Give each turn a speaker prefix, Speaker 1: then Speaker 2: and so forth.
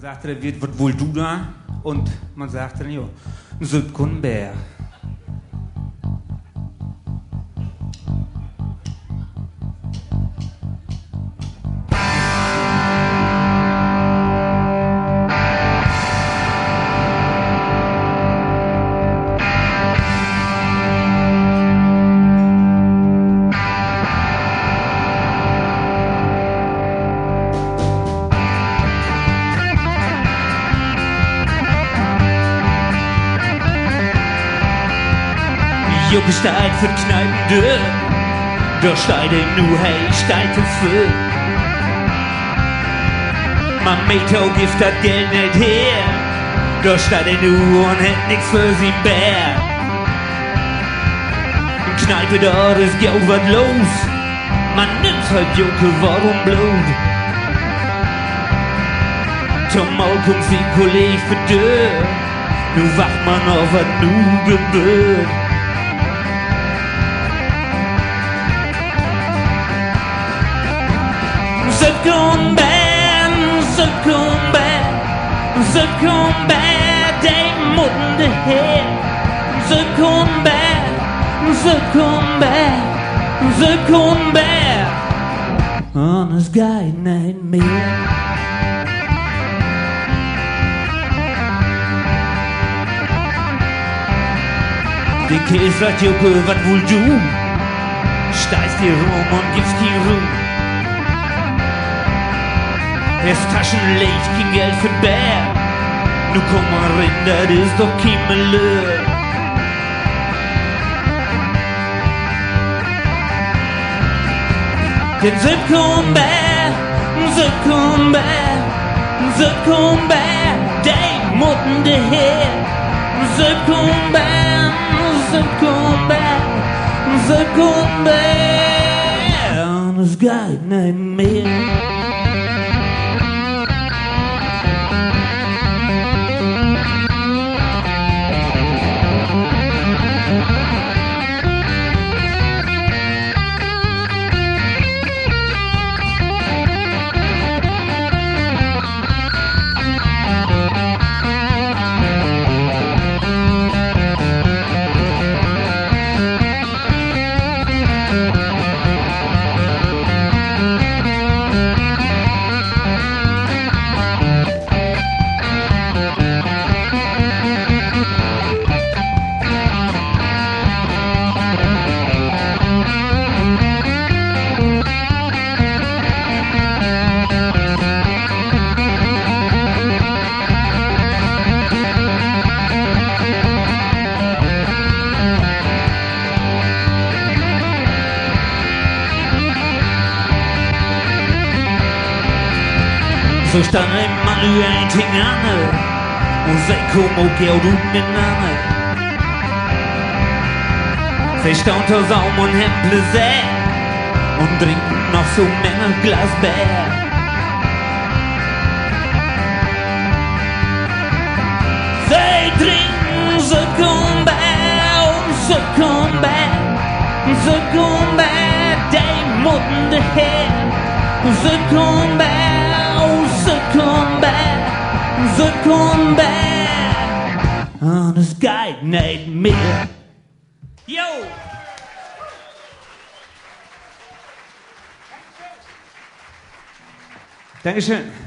Speaker 1: sagte er, was wohl du da? Und man sagte dann, ja, Söpke und Bär.
Speaker 2: Jukke steigt für Kneipendür, da steigt nu hey, steigt es für. Man Meter gibt das Geld nicht her, da steigt nu und hätt nix für sie Bär. Kneipe dort ist ja was los, man nimmt halt Jukke, warum Blut? Zum Maul kommt sie Kolleg für Dür, nu wacht man auf was nu gebührt. Söpke und Bär, Söpke und Bär, Söpke und Bär, die Mutten de her. Söpke und Bär, Söpke und Bär, Söpke und Bär. Und es geht nicht mehr. Die Käse sagt Jukke, was wohl du? Steigst dir rum und gibst die Ruhe. Es Taschenlicht, kein Geld für Bär. Nu komm mal rein, das ist doch kein Malheur. Den Söpke und Bär, Söpke und Bär, Söpke und Bär, die Mutten de her. Söpke und Bär, Söpke und Bär, Söpke und Bär. Und es geht nicht mehr. So stand immer nur ein Ding an und sie kommen auch Geld miteinander. Sie stand aus Saum und Hemple sehr und trinken noch so Männer Glas Bär. Sie trinken Söpke und Bär und Söpke und Bär, Söpke und Bär, die Mutten de her. Söpke und Bär, Söpke und Bär, Söpke und Bär. Und es geht nicht mehr. Yo!
Speaker 1: Dankeschön.